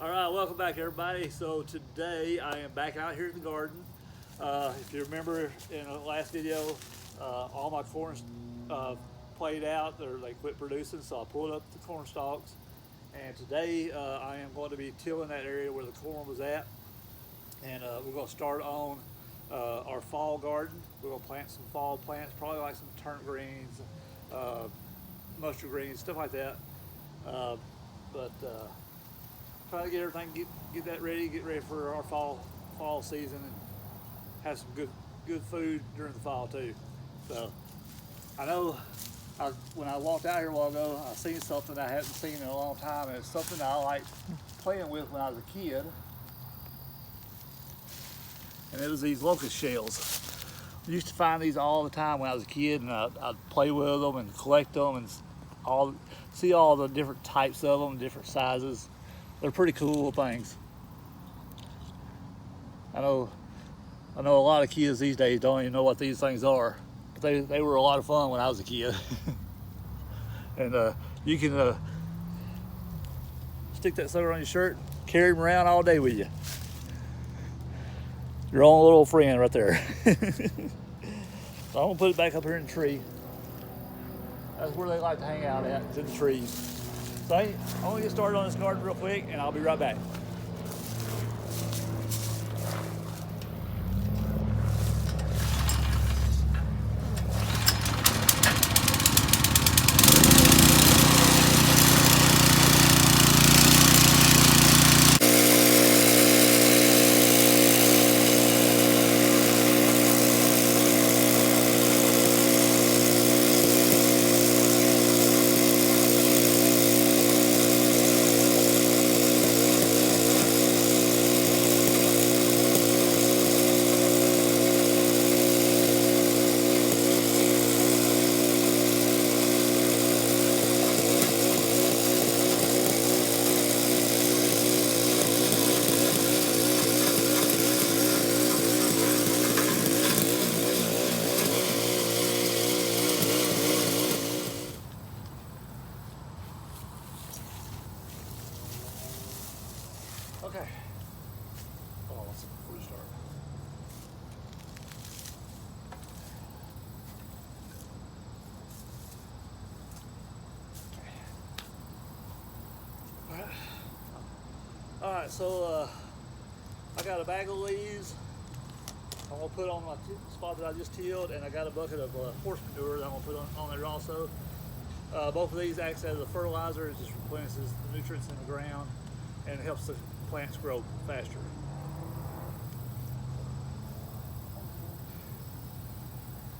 All right, welcome back everybody. So today I am back out here in the garden. If you remember in the last video, all my corn played out, or they quit producing, so I pulled up the corn stalks. And today I am going to be tilling that area where the corn was at. And we're going to start on our fall garden. We're going to plant some fall plants, probably like some turnip greens, mustard greens, stuff like that. Try to get everything, get that ready, get ready for our fall season, and have some good food during the fall too. So I know when I walked out here a while ago, I seen something I hadn't seen in a long time, and it's something that I liked playing with when I was a kid. And it was these locust shells. I used to find these all the time when I was a kid, and I'd play with them and collect them and see all the different types of them, different sizes. They're pretty cool things. I know a lot of kids these days don't even know what these things are, but they were a lot of fun when I was a kid. And you can stick that sucker on your shirt, carry him around all day with you. Your own little friend right there. So I'm gonna put it back up here in the tree. That's where they like to hang out at, is in the trees. So I'm gonna get started on this garden real quick, and I'll be right back. Okay. Hold on one second before we start. Okay. All right, so I got a bag of leaves I'm gonna put on my spot that I just tilled, and I got a bucket of horse manure that I'm gonna put on there also. Both of these acts as a fertilizer. It just replenishes the nutrients in the ground, and it helps the plants grow faster.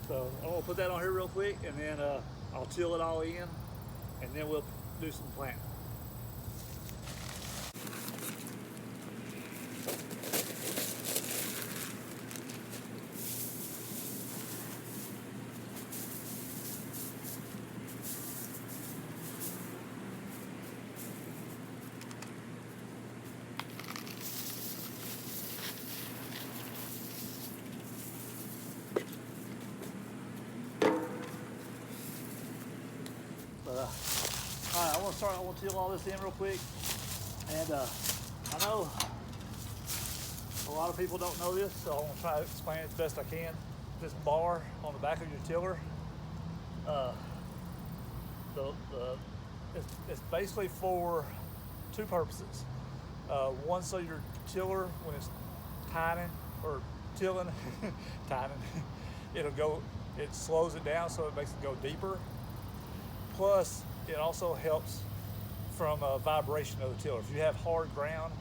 So I'm gonna put that on here real quick, and then I'll till it all in, and then we'll do some planting. All right, I want to till all this in real quick. And I know a lot of people don't know this, so I'm gonna try to explain it as best I can. This bar on the back of your tiller, it's basically for two purposes. One, so your tiller, when it's tining or tilling, it slows it down, so it makes it go deeper. Plus, it also helps from vibration of the tiller. If you have hard ground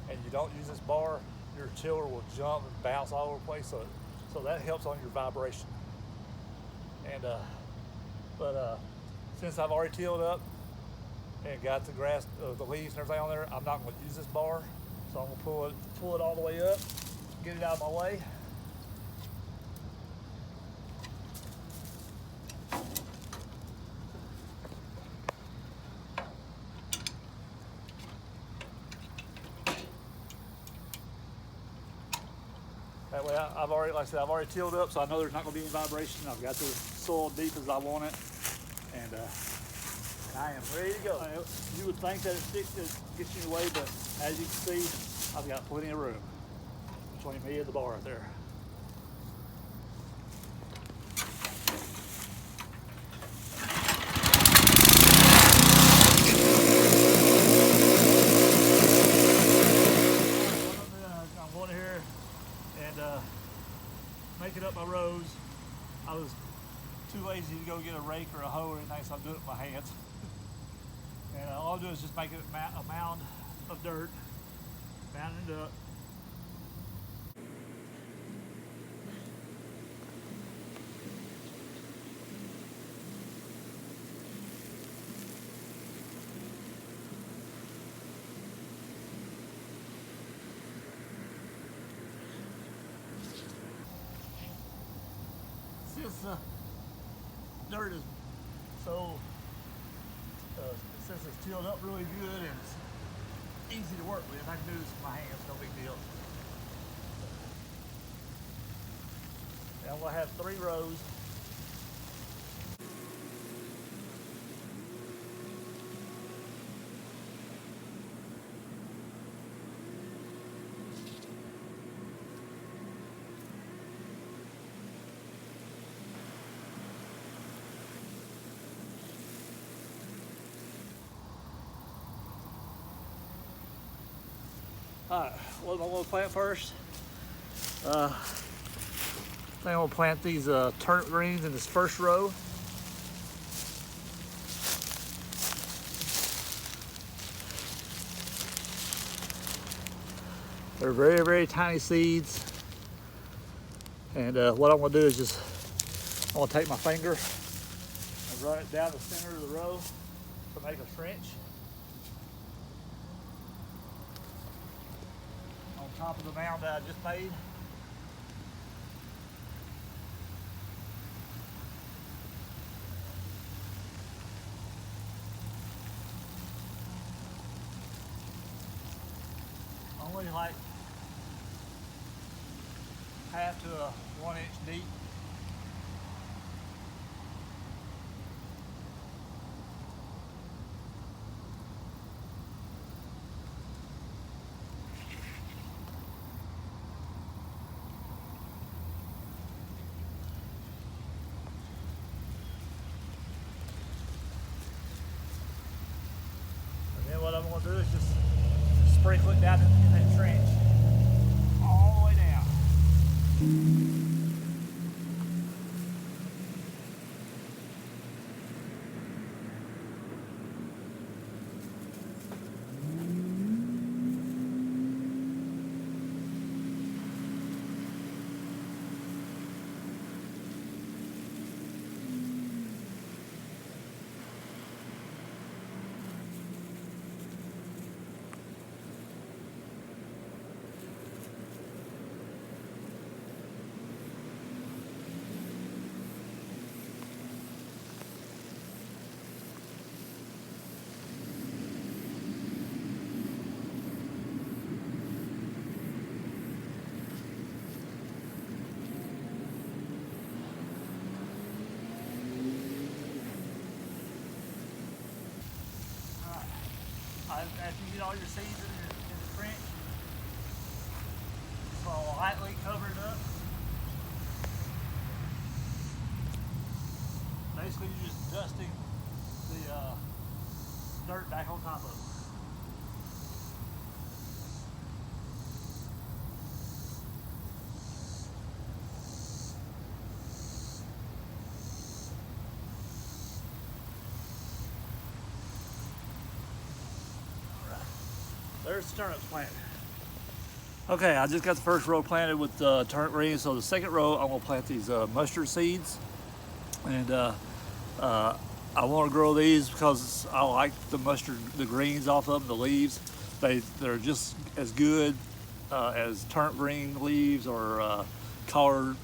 and you don't use this bar, your tiller will jump and bounce all over the place. So that helps on your vibration. And since I've already tilled up and got the grass, the leaves and everything on there, I'm not going to use this bar. So I'm going to pull it all the way up, get it out of my way. That way I've already, like I said, I've already tilled up, so I know there's not going to be any vibration. I've got the soil deep as I want it, and I am ready to go. You would think that it gets you in the way, but As you can see, I've got plenty of room between me and the bar right there. I'm going here and making up my rows. I was too lazy to go get a rake or a hoe or anything, so I'm doing it with my hands. And all I'll do is just make it a mound of dirt, mounding it up. Since the dirt is so, since it's tilled up really good and it's easy to work with, I can do this with my hands, no big deal. And I'm gonna have 3 rows. Alright, what am I going to plant first? I think I'm going to plant these turnip greens in this first row. They're very, very tiny seeds. And what I'm going to do is just, I'm going to take my finger and run it down the center of the row to make a trench. Top of the mound that I just made. Only like half to a 1 inch deep. What I'm going to do is just sprinkle it down in that trench all the way down. After you get all your seeds in the trench, just lightly cover it up. Basically, you're just dusting the dirt back on top of it. There's the turnips planted. Okay, I just got the first row planted with turnip greens. So the second row, I'm gonna plant these mustard seeds. And I wanna grow these because I like the mustard, the greens off of them, the leaves. They're just as good as turnip green leaves or collard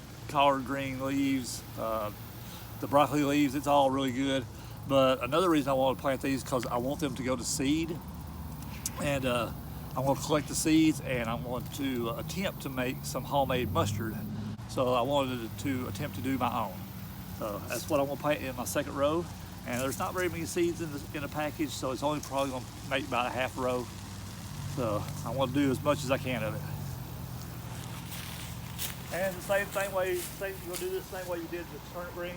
green leaves. The broccoli leaves, it's all really good. But another reason I want to plant these because I want them to go to seed. And I'm going to collect the seeds and I want to attempt to make some homemade mustard. So I wanted to attempt to do my own. So that's what I'm going to plant in my second row. And there's not very many seeds in the package, so it's only probably going to make about a half row. So I want to do as much as I can of it. And the same way, you're gonna do this same way you did the turnip greens.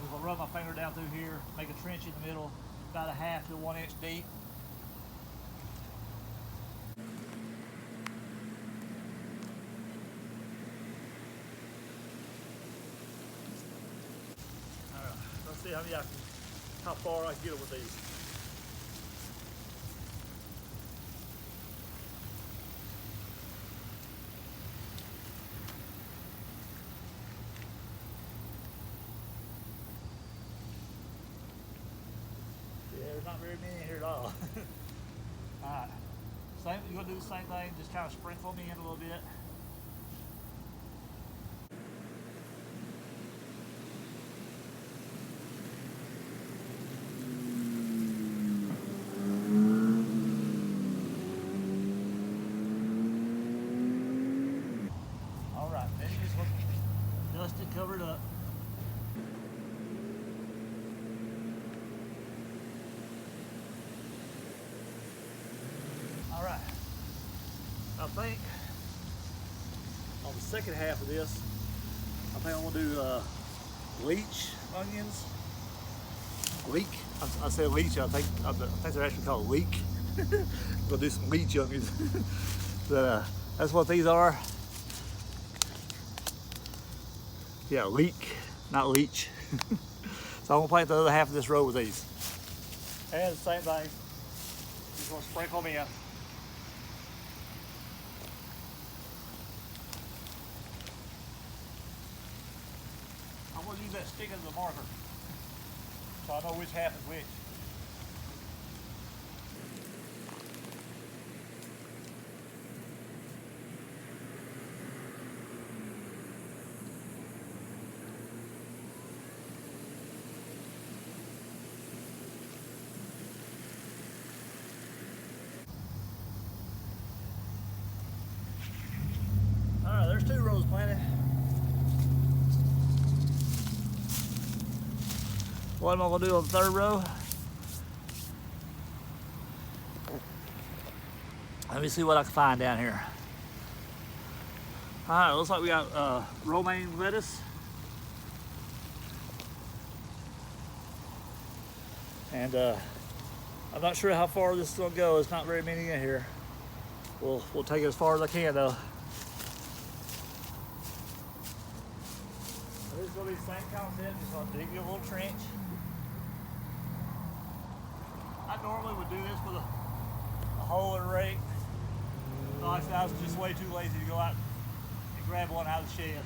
I'm gonna run my finger down through here, make a trench in the middle, about a half to 1 inch deep. All right, let's see how far I can get it with these. There's not very many in here at all. Alright, you're going to do the same thing, just kind of sprinkle them in a little bit. Alright, then you just dust it, cover it up. Alright, I think on the second half of this, I think I'm going to do leech onions. Leek? I said leech, I think they're actually called leek. We'll do some leech onions. But that's what these are. Yeah, leek, not leech. So I'm going to plant the other half of this row with these. And the same thing, just going to sprinkle them in. I'm going to use that stick as a marker, so I know which half is which. Alright, there's 2 rows planted. What am I going to do on the 3rd row? Let me see what I can find down here. Alright, looks like we got romaine lettuce. And I'm not sure how far this is going to go. There's not very many in here. We'll take it as far as I can though. This is going to be the same concept. Just going to dig you a little trench. I normally would do this with a hole and a rake. So I was just way too lazy to go out and grab one out of the shed.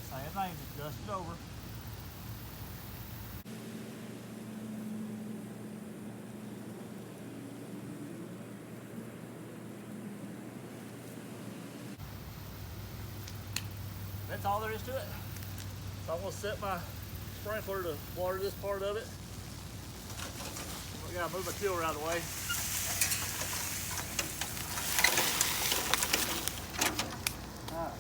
Same thing, just dust it over. That's all there is to it. So I'm going to set my sprinkler to water this part of it. I got to move my tiller out of the way. All right.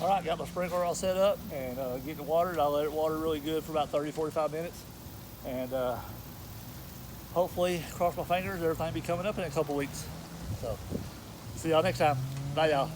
All right, got my sprinkler all set up and getting it watered. I let it water really good for about 30-45 minutes. And hopefully, cross my fingers, everything will be coming up in a couple weeks. So, see y'all next time. Bye, y'all.